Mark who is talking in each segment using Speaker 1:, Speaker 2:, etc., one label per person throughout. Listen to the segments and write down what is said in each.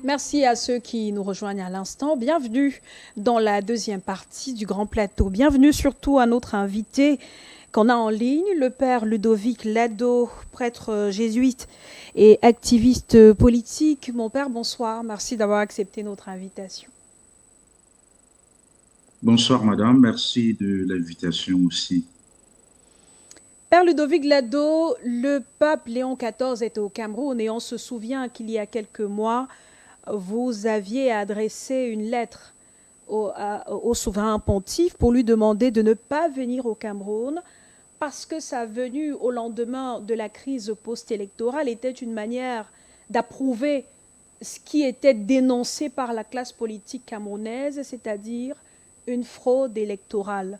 Speaker 1: Merci à ceux qui nous rejoignent à l'instant. Bienvenue dans la deuxième partie du Grand Plateau. Bienvenue surtout à notre invité qu'on a en ligne, le père Ludovic Lado, prêtre jésuite et activiste politique. Mon père, bonsoir. Merci d'avoir accepté notre invitation.
Speaker 2: Bonsoir madame, merci de l'invitation aussi.
Speaker 1: Père Ludovic Lado, le pape Léon XIV était au Cameroun et on se souvient qu'il y a quelques mois, vous aviez adressé une lettre au souverain pontife pour lui demander de ne pas venir au Cameroun parce que sa venue au lendemain de la crise post-électorale était une manière d'approuver ce qui était dénoncé par la classe politique camerounaise, c'est-à-dire une fraude électorale.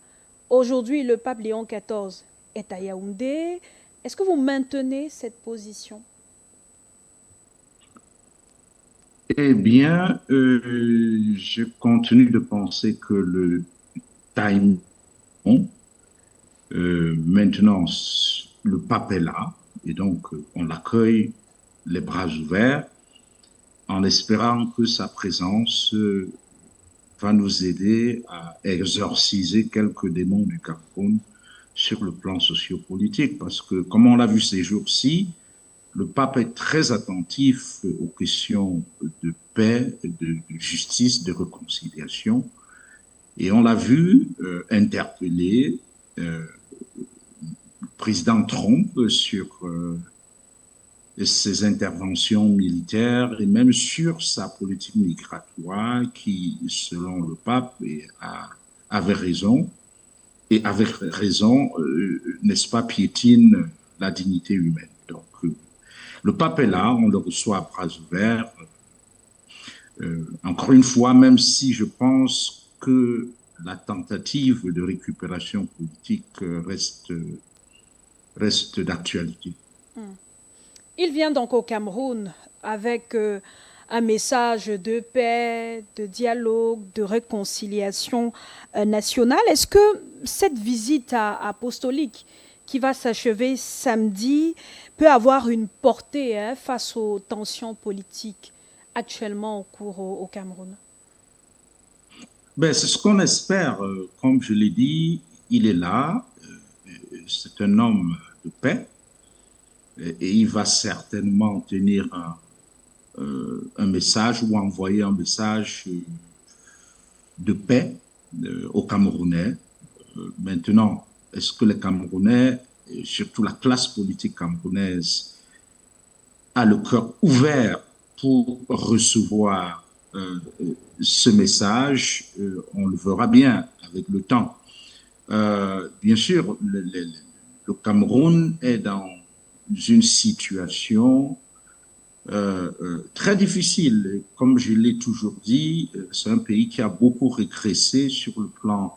Speaker 1: Aujourd'hui, le pape Léon XIV est à Yaoundé. Est-ce que vous maintenez cette position?
Speaker 2: Eh bien, je continue de penser que le time, maintenant, le pape est là, et donc on l'accueille les bras ouverts, en espérant que sa présence va nous aider à exorciser quelques démons du Cameroun sur le plan sociopolitique, parce que, comme on l'a vu ces jours-ci, le pape est très attentif aux questions de paix, de justice, de réconciliation. Et on l'a vu interpeller le président Trump sur ses interventions militaires et même sur sa politique migratoire qui, selon le pape, avait raison, et avec raison, n'est-ce pas, piétine la dignité humaine. Donc, le pape est là, on le reçoit à bras ouverts. Encore une fois, même si je pense que la tentative de récupération politique reste d'actualité.
Speaker 1: Il vient donc au Cameroun avec un message de paix, de dialogue, de réconciliation nationale. Est-ce que cette visite apostolique qui va s'achever samedi peut avoir une portée face aux tensions politiques actuellement en cours au Cameroun?
Speaker 2: Ben, c'est ce qu'on espère. Comme je l'ai dit, il est là. C'est un homme de paix et il va certainement tenir un message ou envoyer un message de paix aux Camerounais. Maintenant, est-ce que les Camerounais, et surtout la classe politique camerounaise, a le cœur ouvert pour recevoir ce message? On le verra bien avec le temps. Bien sûr, le Cameroun est dans une situation très difficile. Comme je l'ai toujours dit, c'est un pays qui a beaucoup régressé sur le plan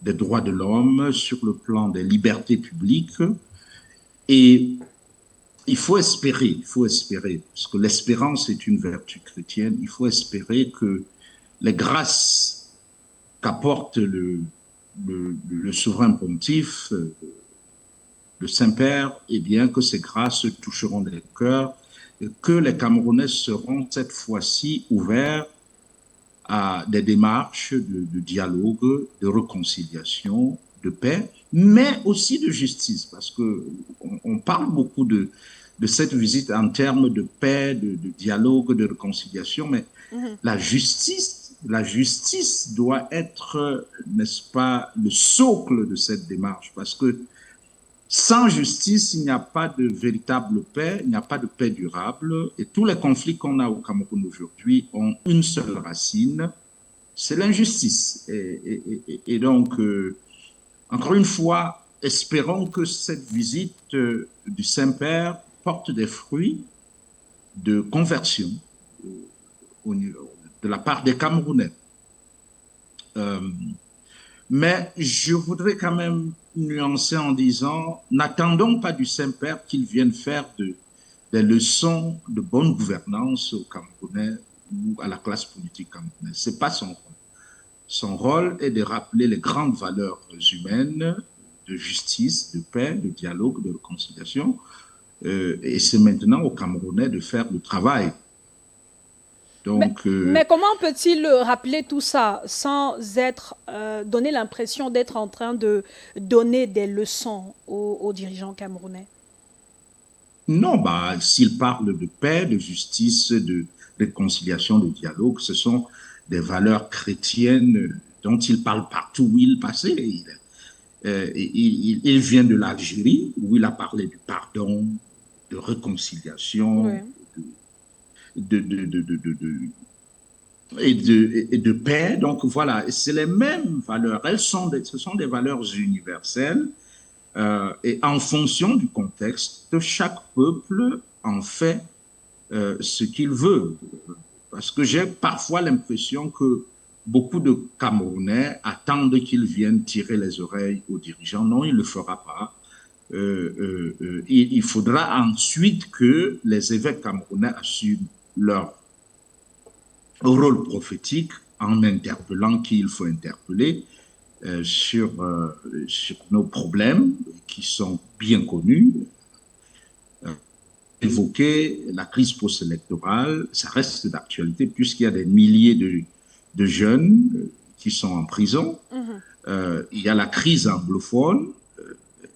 Speaker 2: des droits de l'homme, sur le plan des libertés publiques. Et il faut espérer, parce que l'espérance est une vertu chrétienne, il faut espérer que les grâces qu'apporte le souverain pontife, le Saint-Père, eh bien que ces grâces toucheront les cœurs et que les Camerounais seront cette fois-ci ouverts à des démarches de dialogue, de réconciliation, de paix, mais aussi de justice, parce que on parle beaucoup de cette visite en termes de paix, de dialogue, de réconciliation, mais la justice doit être, n'est-ce pas, le socle de cette démarche, parce que sans justice, il n'y a pas de véritable paix, il n'y a pas de paix durable. Et tous les conflits qu'on a au Cameroun aujourd'hui ont une seule racine, c'est l'injustice. Et donc, encore une fois, espérons que cette visite du Saint-Père porte des fruits de conversion de la part des Camerounais. Mais je voudrais quand même nuancer en disant, n'attendons pas du Saint-Père qu'il vienne faire des leçons de bonne gouvernance aux Camerounais ou à la classe politique camerounaise. Ce n'est pas son rôle. Son rôle est de rappeler les grandes valeurs humaines de justice, de paix, de dialogue, de réconciliation. Et c'est maintenant aux Camerounais de faire le travail.
Speaker 1: Mais,
Speaker 2: Donc,
Speaker 1: mais comment peut-il rappeler tout ça sans être donner l'impression d'être en train de donner des leçons aux dirigeants camerounais?
Speaker 2: non, bah, s'il parle de paix, de justice, de réconciliation, de dialogue, ce sont des valeurs chrétiennes dont il parle partout où il passait. Il vient de l'Algérie, où il a parlé du pardon, de réconciliation,
Speaker 1: Oui.
Speaker 2: de, de, de, de, de, de et de paix. Donc voilà, c'est les mêmes valeurs. Ce sont des valeurs universelles. Et en fonction du contexte, chaque peuple en fait ce qu'il veut. Parce que j'ai parfois l'impression que beaucoup de Camerounais attendent qu'il vienne tirer les oreilles aux dirigeants. Non, il ne le fera pas. Il faudra ensuite que les évêques camerounais assument leur rôle prophétique en interpellant qui il faut interpeller sur nos problèmes qui sont bien connus. Évoquer la crise post-électorale, ça reste d'actualité puisqu'il y a des milliers de jeunes qui sont en prison. Il y a la crise anglophone,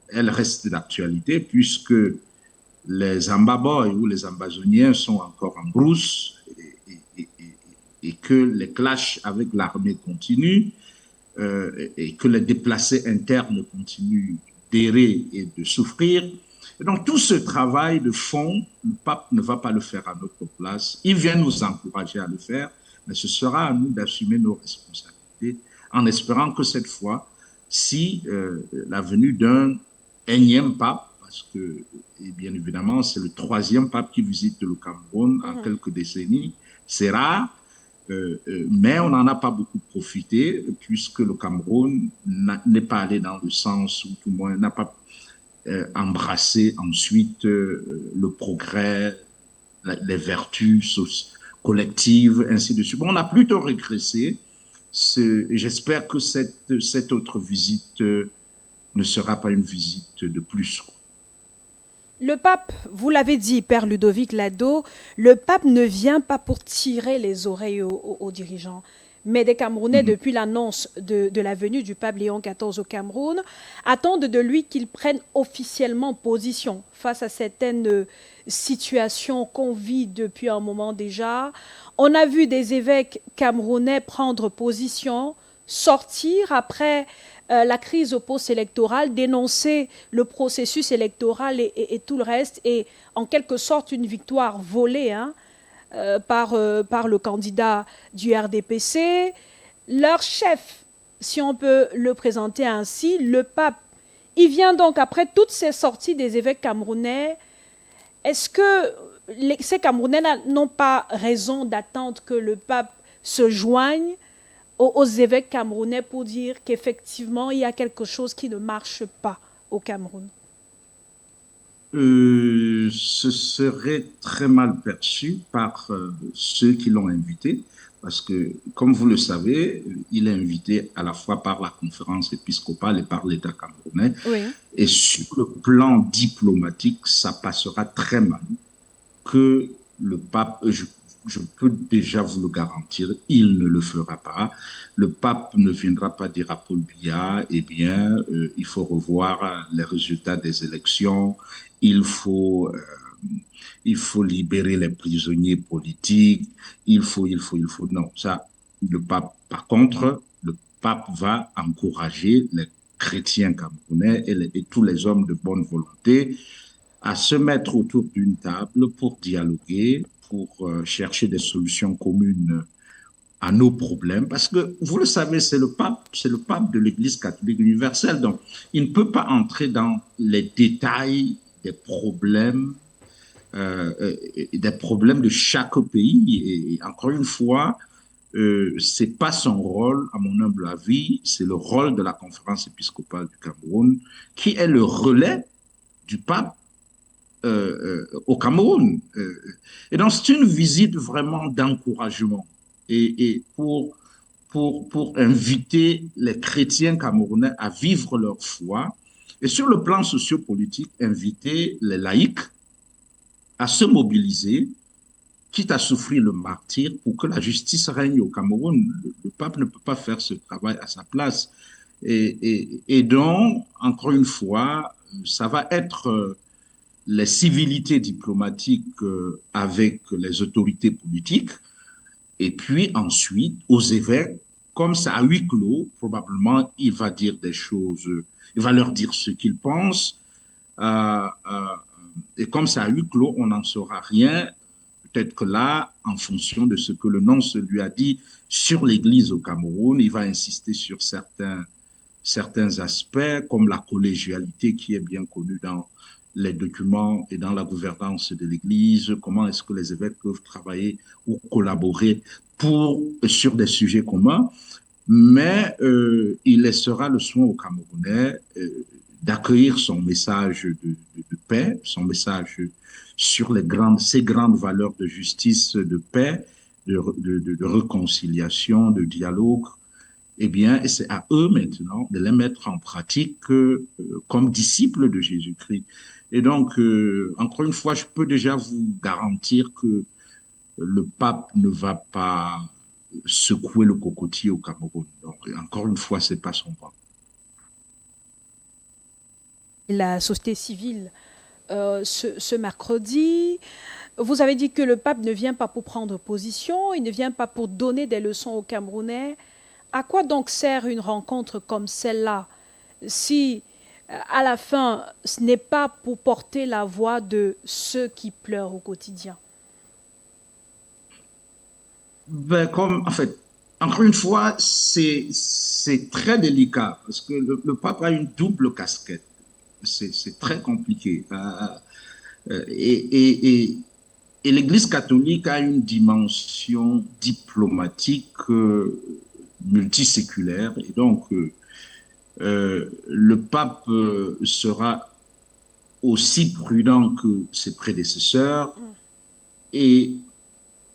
Speaker 2: elle reste d'actualité puisque les Ambaboy ou les Ambazoniens sont encore en brousse et que les clashs avec l'armée continuent et que les déplacés internes continuent d'errer et de souffrir. Et donc tout ce travail de fond, le pape ne va pas le faire à notre place. Il vient nous encourager à le faire, mais ce sera à nous d'assumer nos responsabilités en espérant que cette fois, si la venue d'un énième pape, parce que, et bien évidemment, c'est le troisième pape qui visite le Cameroun en quelques décennies, c'est rare, mais on n'en a pas beaucoup profité puisque le Cameroun n'est pas allé dans le sens, ou tout le moins n'a pas embrasser ensuite le progrès, les vertus collectives, ainsi de suite. Bon, on a plutôt régressé. J'espère que cette autre visite ne sera pas une visite de plus.
Speaker 1: Le pape, vous l'avez dit, Père Ludovic Lado, le pape ne vient pas pour tirer les oreilles aux dirigeants. Mais des Camerounais,
Speaker 2: Mm-hmm.
Speaker 1: depuis l'annonce de la venue du pape Léon XIV au Cameroun, attendent de lui qu'il prenne officiellement position face à certaines situations qu'on vit depuis un moment déjà. On a vu des évêques camerounais prendre position, sortir après la crise post-électorale, dénoncer le processus électoral et tout le reste, et en quelque sorte une victoire volée, hein, par le candidat du RDPC. Leur chef, si on peut le présenter ainsi, le pape, il vient donc après toutes ces sorties des évêques camerounais. Est-ce que ces Camerounais n'ont pas raison d'attendre que le pape se joigne aux évêques camerounais pour dire qu'effectivement, il y a quelque chose qui ne marche pas au Cameroun?
Speaker 2: Ce serait très mal perçu par ceux qui l'ont invité, parce que, comme vous le savez, il est invité à la fois par la conférence épiscopale et par l'État camerounais.
Speaker 1: Oui.
Speaker 2: Et sur le plan diplomatique, ça passera très mal que le pape, je peux déjà vous le garantir, il ne le fera pas. Le pape ne viendra pas dire à Paul Biya, eh bien, il faut revoir les résultats des élections, il faut, euh, il faut libérer les prisonniers politiques, il faut. Non, ça, le pape, par contre, le pape va encourager les chrétiens camerounais et tous les hommes de bonne volonté à se mettre autour d'une table pour dialoguer, pour chercher des solutions communes à nos problèmes. Parce que, vous le savez, c'est le pape de l'Église catholique universelle. Donc, il ne peut pas entrer dans les détails des problèmes de chaque pays. Et encore une fois, c'est pas son rôle, à mon humble avis, c'est le rôle de la conférence épiscopale du Cameroun, qui est le relais du pape au Cameroun. Et donc, c'est une visite vraiment d'encouragement et pour inviter les chrétiens camerounais à vivre leur foi et sur le plan sociopolitique, inviter les laïcs à se mobiliser quitte à souffrir le martyre pour que la justice règne au Cameroun. Le pape ne peut pas faire ce travail à sa place. Et donc, encore une fois, ça va être les civilités diplomatiques avec les autorités politiques. Et puis ensuite, aux évêques, comme c'est à huis clos, probablement, il va dire des choses, il va leur dire ce qu'il pense. Euh, euh, et comme c'est à huis clos, on n'en saura rien. Peut-être que là, en fonction de ce que le nonce lui a dit sur l'Église au Cameroun, il va insister sur certains aspects, comme la collégialité qui est bien connue dans les documents et dans la gouvernance de l'Église, comment est-ce que les évêques peuvent travailler ou collaborer sur des sujets communs, mais il laissera le soin aux Camerounais d'accueillir son message de paix, son message sur ces grandes valeurs de justice, de paix, de réconciliation, de dialogue. Eh bien, c'est à eux maintenant de les mettre en pratique comme disciples de Jésus-Christ. Et donc, encore une fois, je peux déjà vous garantir que le pape ne va pas secouer le cocotier au Cameroun. Donc, encore une fois, c'est pas son rôle.
Speaker 1: La société civile ce mercredi. Vous avez dit que le pape ne vient pas pour prendre position, il ne vient pas pour donner des leçons aux Camerounais. À quoi donc sert une rencontre comme celle-là si, à la fin, ce n'est pas pour porter la voix de ceux qui pleurent au quotidien?
Speaker 2: Ben, en fait, encore une fois, c'est très délicat parce que le pape a une double casquette. C'est très compliqué. Et et l'Église catholique a une dimension diplomatique multiséculaire. Et donc, le pape sera aussi prudent que ses prédécesseurs. Et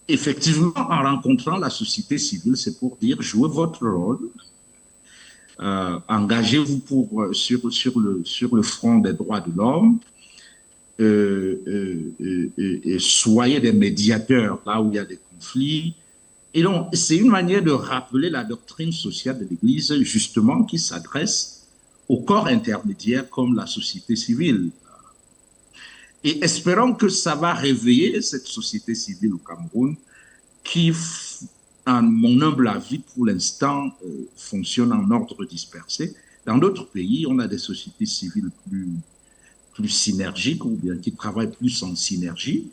Speaker 2: effectivement, en rencontrant la société civile, c'est pour dire jouez votre rôle, engagez-vous sur le front des droits de l'homme, et soyez des médiateurs là où il y a des conflits. Et donc, c'est une manière de rappeler la doctrine sociale de l'Église, justement, qui s'adresse au corps intermédiaire comme la société civile. Et espérons que ça va réveiller cette société civile au Cameroun qui, à mon humble avis, pour l'instant, fonctionne en ordre dispersé. Dans d'autres pays, on a des sociétés civiles plus synergiques ou bien qui travaillent plus en synergie.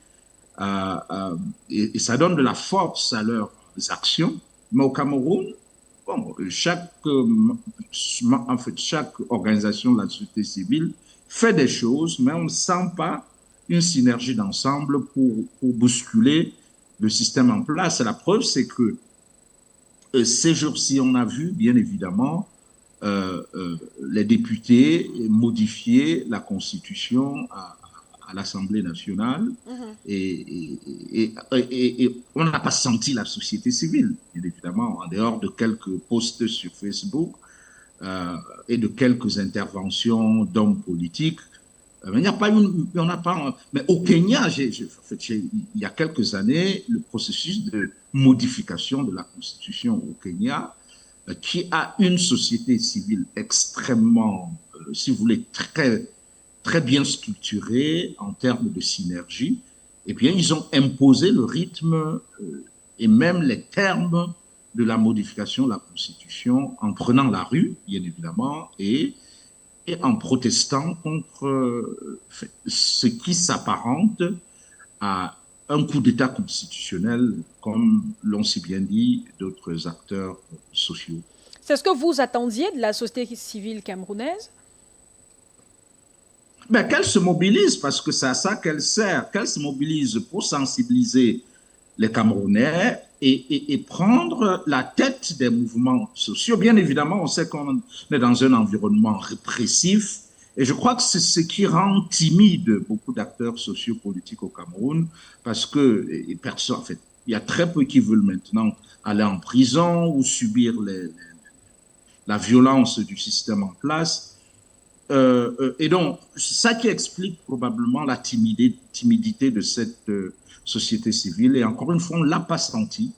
Speaker 2: Et ça donne de la force à leurs actions. Mais au Cameroun, bon, chaque organisation de la société civile fait des choses, mais on ne sent pas une synergie d'ensemble pour bousculer le système en place. Et la preuve, c'est que ces jours-ci, on a vu, bien évidemment, les députés modifier la Constitution à l'Assemblée nationale et on n'a pas senti la société civile, bien évidemment, en dehors de quelques posts sur Facebook et de quelques interventions d'hommes politiques. Mais il n'y a pas mais au Kenya, il y a quelques années, le processus de modification de la Constitution au Kenya, qui a une société civile extrêmement, si vous voulez, très bien structurée en termes de synergie, eh bien, ils ont imposé le rythme et même les termes de la modification de la Constitution en prenant la rue, bien évidemment, et en protestant contre ce qui s'apparente à un coup d'État constitutionnel, comme l'ont si bien dit d'autres acteurs sociaux.
Speaker 1: C'est ce que vous attendiez de la société civile camerounaise?
Speaker 2: Mais qu'elle se mobilise, parce que c'est à ça qu'elle sert, qu'elle se mobilise pour sensibiliser les Camerounais et prendre la tête des mouvements sociaux. Bien évidemment, on sait qu'on est dans un environnement répressif et je crois que c'est ce qui rend timide beaucoup d'acteurs sociopolitiques au Cameroun parce que en fait, il y a très peu qui veulent maintenant aller en prison ou subir la violence du système en place. Et donc, ça qui explique probablement la timidité de cette société civile. Et encore une fois, on ne l'a pas senti,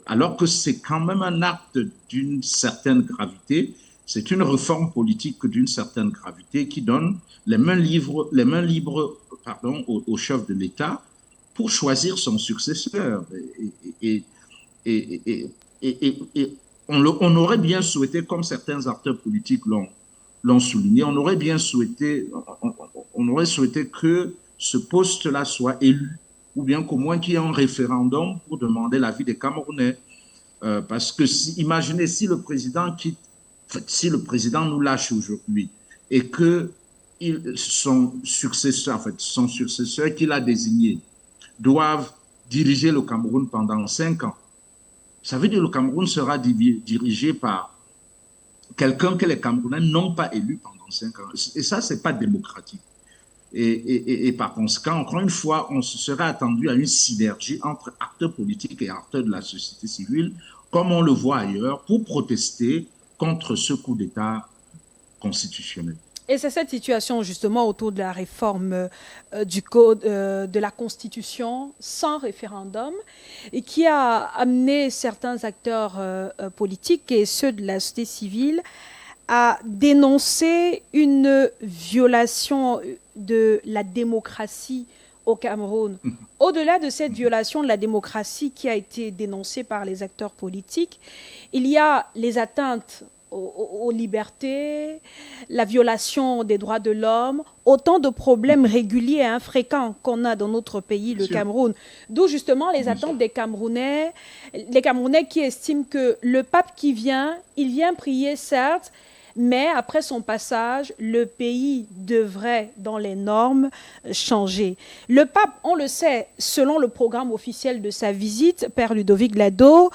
Speaker 2: alors que c'est quand même un acte d'une certaine gravité. C'est une réforme politique d'une certaine gravité qui donne les mains libres pardon, au chef de l'État pour choisir son successeur. Et, et, et on aurait bien souhaité, comme certains acteurs politiques l'ont souligné, on aurait souhaité que ce poste-là soit élu, ou bien qu'au moins qu'il y ait un référendum pour demander l'avis des Camerounais. Parce que imaginez si le président quitte, si le président nous lâche aujourd'hui et que son successeur qu'il a désigné doivent diriger le Cameroun pendant 5 ans. Ça veut dire que le Cameroun sera dirigé par quelqu'un que les Camerounais n'ont pas élu pendant 5 ans. Et ça, ce n'est pas démocratique. Et par conséquent, encore une fois, on se serait attendu à une synergie entre acteurs politiques et acteurs de la société civile, comme on le voit ailleurs, pour protester contre ce coup d'État constitutionnel.
Speaker 1: Et c'est cette situation justement autour de la réforme du code de la Constitution sans référendum et qui a amené certains acteurs politiques et ceux de la société civile à dénoncer une violation de la démocratie au Cameroun. Au-delà de cette violation de la démocratie qui a été dénoncée par les acteurs politiques, il y a les atteintes aux libertés, la violation des droits de l'homme, autant de problèmes réguliers et infréquents qu'on a dans notre pays, le Cameroun. D'où justement les attentes des Camerounais, les Camerounais qui estiment que le pape qui vient, il vient prier certes, mais après son passage, le pays devrait, dans les normes, changer. Le pape, on le sait, selon le programme officiel de sa visite, Père Ludovic Glado,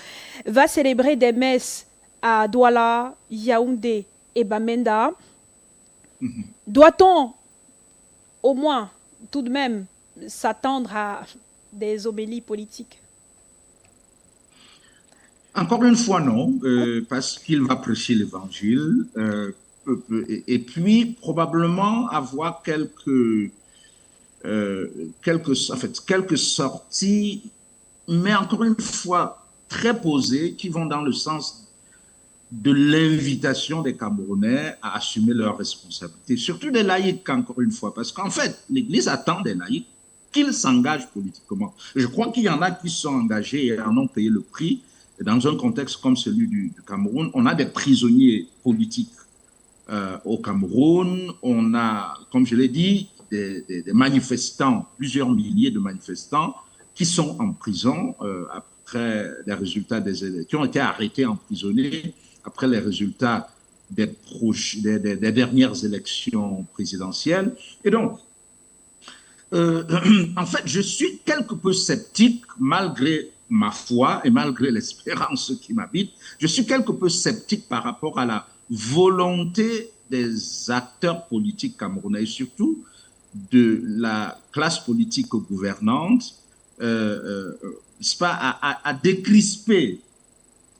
Speaker 1: va célébrer des messes à Douala, Yaoundé et Bamenda. Doit-on au moins, tout de même, s'attendre à des homélies politiques?
Speaker 2: Encore une fois, non, parce qu'il va prêcher l'évangile et puis probablement avoir quelques sorties, mais encore une fois très posées, qui vont dans le sens de l'invitation des Camerounais à assumer leurs responsabilités, surtout des laïcs, encore une fois, parce qu'en fait, l'Église attend des laïcs qu'ils s'engagent politiquement. Je crois qu'il y en a qui sont engagés et en ont payé le prix. Et dans un contexte comme celui du Cameroun, on a des prisonniers politiques au Cameroun, on a, comme je l'ai dit, des manifestants, plusieurs milliers de manifestants qui sont en prison après les résultats des élections, qui ont été arrêtés, emprisonnés après les résultats des dernières élections présidentielles. Et donc, en fait, je suis quelque peu sceptique, malgré ma foi et malgré l'espérance qui m'habite, je suis quelque peu sceptique par rapport à la volonté des acteurs politiques camerounais et surtout de la classe politique gouvernante à décrisper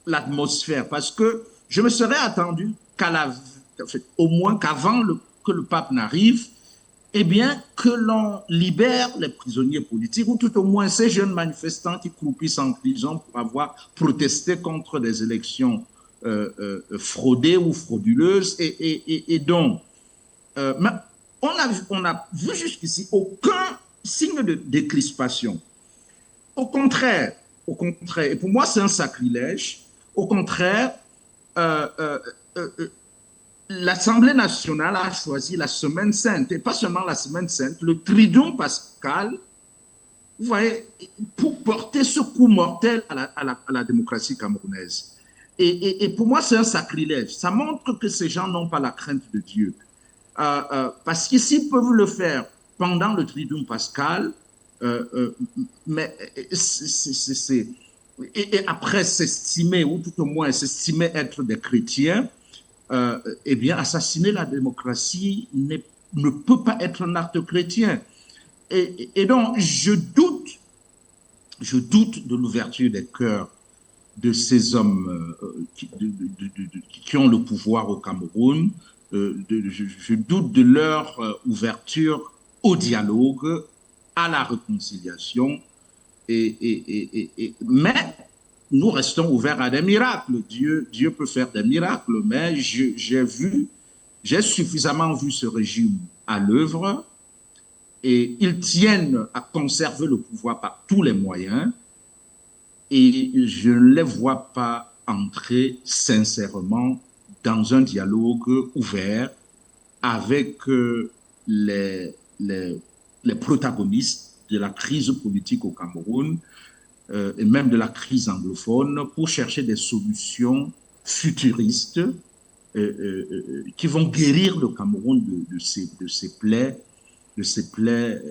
Speaker 2: l'atmosphère, parce que je me serais attendu au moins qu'avant que le pape n'arrive, eh bien, que l'on libère les prisonniers politiques, ou tout au moins ces jeunes manifestants qui croupissent en prison pour avoir protesté contre des élections fraudées ou frauduleuses. Et donc, on a vu jusqu'ici aucun signe de décrispation. Au contraire, et pour moi c'est un sacrilège, au contraire, l'Assemblée nationale a choisi la Semaine sainte, et pas seulement la Semaine sainte, le Triduum pascal, vous voyez, pour porter ce coup mortel à la démocratie camerounaise. Et pour moi, c'est un sacrilège. Ça montre que ces gens n'ont pas la crainte de Dieu. Parce qu'ici, peuvent le faire pendant le Triduum pascal, mais et après s'estimer, ou tout au moins s'estimer être des chrétiens, eh bien, assassiner la démocratie ne peut pas être un acte chrétien. Et donc, je doute de l'ouverture des cœurs de ces hommes qui ont le pouvoir au Cameroun je doute de leur ouverture au dialogue, à la réconciliation. Mais nous restons ouverts à des miracles. Dieu peut faire des miracles, mais j'ai suffisamment vu ce régime à l'œuvre et ils tiennent à conserver le pouvoir par tous les moyens et je ne les vois pas entrer sincèrement dans un dialogue ouvert avec les, les protagonistes de la crise politique au Cameroun et même de la crise anglophone pour chercher des solutions futuristes qui vont guérir le Cameroun de ses plaies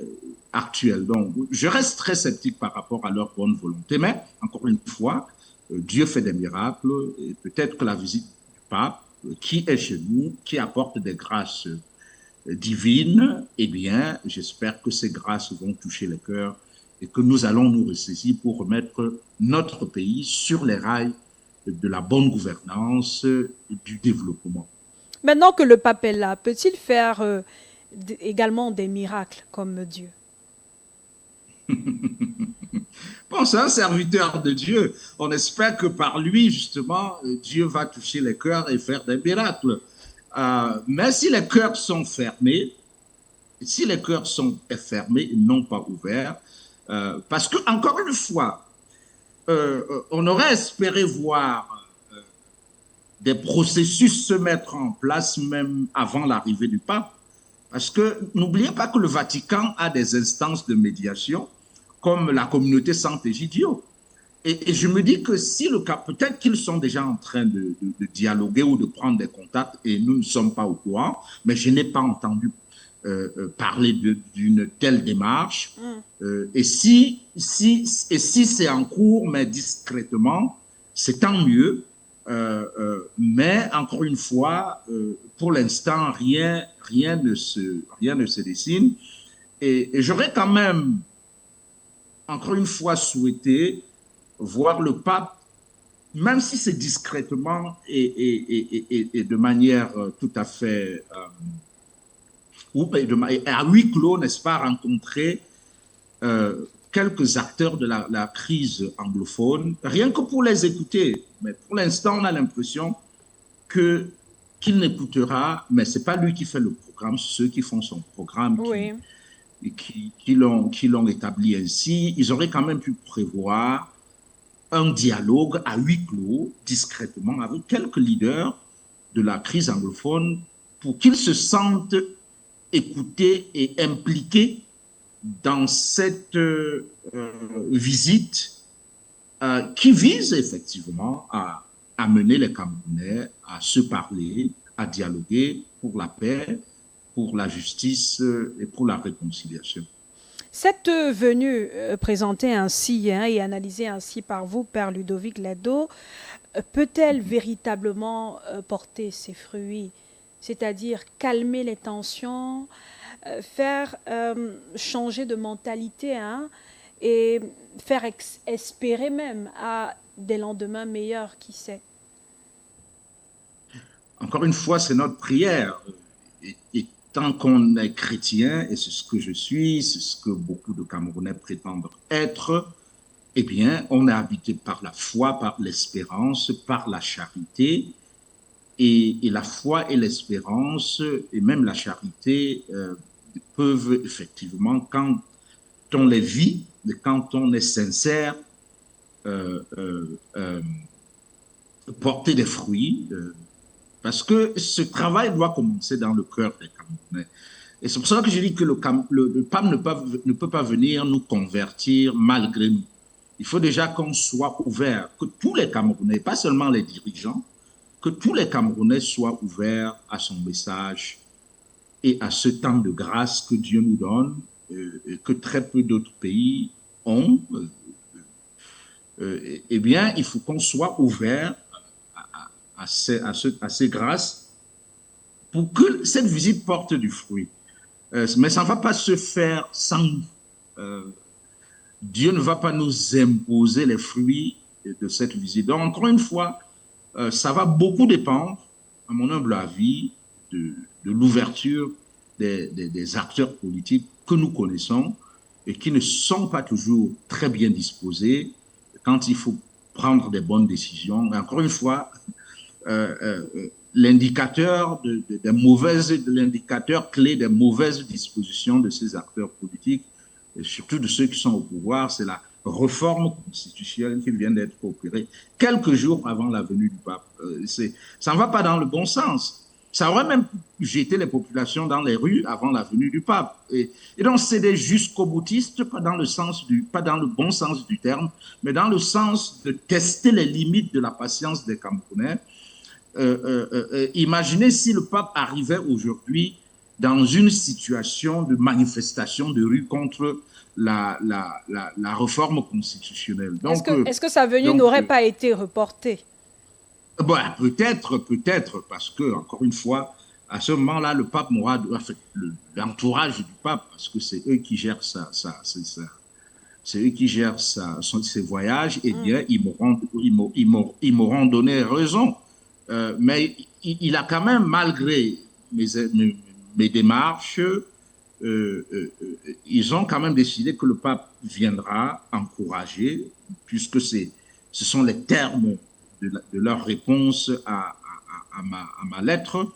Speaker 2: actuelles. Donc, je reste très sceptique par rapport à leur bonne volonté, mais encore une fois, Dieu fait des miracles et peut-être que la visite du pape, qui est chez nous, qui apporte des grâces divines, eh bien, j'espère que ces grâces vont toucher les cœurs et que nous allons nous ressaisir pour remettre notre pays sur les rails de la bonne gouvernance et du développement.
Speaker 1: Maintenant que le pape est là, peut-il faire également des miracles comme Dieu?
Speaker 2: Bon, c'est un serviteur de Dieu. On espère que par lui, justement, Dieu va toucher les cœurs et faire des miracles. Mais si les cœurs sont fermés, si les cœurs sont fermés et non pas ouverts, parce que, encore une fois, on aurait espéré voir des processus se mettre en place même avant l'arrivée du pape. Parce que n'oubliez pas que le Vatican a des instances de médiation comme la communauté Sant'Egidio. Et je me dis que si le cas, peut-être qu'ils sont déjà en train de dialoguer ou de prendre des contacts et nous ne sommes pas au courant, mais je n'ai pas entendu parler d'une telle démarche. Et si c'est en cours, mais discrètement, c'est tant mieux. Mais encore une fois, pour l'instant, rien ne se dessine. Et j'aurais quand même, encore une fois, souhaité voir le pape, même si c'est discrètement et de manière tout à fait, ou à huis clos, n'est-ce pas, rencontrer quelques acteurs de la crise anglophone, rien que pour les écouter. Mais pour l'instant, on a l'impression qu'il n'écoutera, mais ce n'est pas lui qui fait le programme, c'est ceux qui font son programme
Speaker 1: Oui.
Speaker 2: qui l'ont établi ainsi. Ils auraient quand même pu prévoir un dialogue à huis clos, discrètement, avec quelques leaders de la crise anglophone pour qu'ils se sentent écoutés et impliqués dans cette visite qui vise effectivement à amener les Camerounais à se parler, à dialoguer pour la paix, pour la justice et pour la réconciliation.
Speaker 1: Cette venue présentée ainsi et analysée ainsi par vous, Père Ludovic Lado, peut-elle véritablement porter ses fruits, c'est-à-dire calmer les tensions, faire changer de mentalité et faire espérer même à des lendemains meilleurs, qui sait?
Speaker 2: Encore une fois, c'est notre prière. Et tant qu'on est chrétien, et c'est ce que je suis, c'est ce que beaucoup de Camerounais prétendent être, eh bien, on est habité par la foi, par l'espérance, par la charité. Et la foi et l'espérance, et même la charité, peuvent effectivement, quand on les vit, quand on est sincère, porter des fruits, parce que ce travail doit commencer dans le cœur des Camerounais. Et c'est pour ça que je dis que le pape ne peut pas venir nous convertir malgré nous. Il faut déjà qu'on soit ouvert, que tous les Camerounais, pas seulement les dirigeants, que tous les Camerounais soient ouverts à son message et à ce temps de grâce que Dieu nous donne, que très peu d'autres pays ont. Eh bien, il faut qu'on soit ouvert à ces grâces pour que cette visite porte du fruit. Mais ça ne va pas se faire sans nous. Dieu ne va pas nous imposer les fruits de cette visite. Donc, encore une fois, ça va beaucoup dépendre, à mon humble avis, de l'ouverture des acteurs politiques que nous connaissons et qui ne sont pas toujours très bien disposés quand il faut prendre des bonnes décisions. Et encore une fois, l'indicateur l'indicateur clé des mauvaises dispositions de ces acteurs politiques, et surtout de ceux qui sont au pouvoir, c'est la réforme constitutionnelle qui vient d'être opérée quelques jours avant la venue du pape. Ça ne va pas dans le bon sens. Ça aurait même jeté les populations dans les rues avant la venue du pape. Et donc, c'est des jusqu'au-boutistes, pas dans le bon sens du terme, mais dans le sens de tester les limites de la patience des Camerounais. Imaginez si le pape arrivait aujourd'hui dans une situation de manifestation de rue contre la réforme constitutionnelle. Donc,
Speaker 1: est-ce que sa venue n'aurait pas été reportée?
Speaker 2: Peut-être, parce que, encore une fois, à ce moment-là, le pape Mourad, l'entourage du pape, parce que c'est eux qui gèrent ses voyages, eh bien, ils m'auront donné raison. Mais il a quand même, malgré mes démarches, ils ont quand même décidé que le pape viendra encourager, puisque ce sont les termes de leur réponse à ma lettre.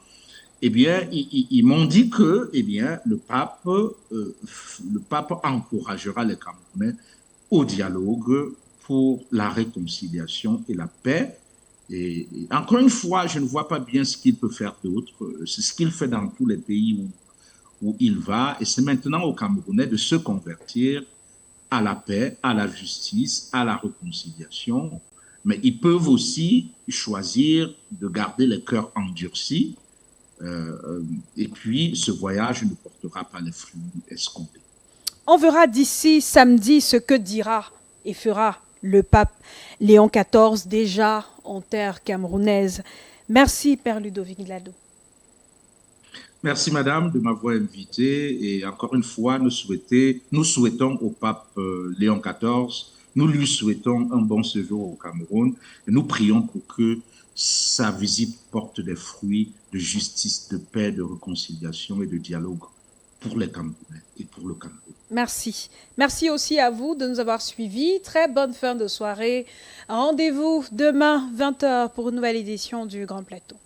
Speaker 2: Eh bien, ils m'ont dit que, eh bien, le pape encouragera les Camerounais au dialogue pour la réconciliation et la paix. Et encore une fois, je ne vois pas bien ce qu'il peut faire d'autre. C'est ce qu'il fait dans tous les pays où il va. Et c'est maintenant aux Camerounais de se convertir à la paix, à la justice, à la réconciliation. Mais ils peuvent aussi choisir de garder le cœur endurci. Et puis, ce voyage ne portera pas les fruits escomptés.
Speaker 1: On verra d'ici samedi ce que dira et fera le pape Léon XIV, déjà en terre camerounaise. Merci, Père Ludovic Glado.
Speaker 2: Merci, Madame, de m'avoir invité. Et encore une fois, nous souhaitons au pape Léon XIV, nous lui souhaitons un bon séjour au Cameroun. Et nous prions pour que sa visite porte des fruits de justice, de paix, de réconciliation et de dialogue pour les Camerounais et pour le Cameroun.
Speaker 1: Merci. Merci aussi à vous de nous avoir suivis. Très bonne fin de soirée. Rendez-vous demain, 20h, pour une nouvelle édition du Grand Plateau.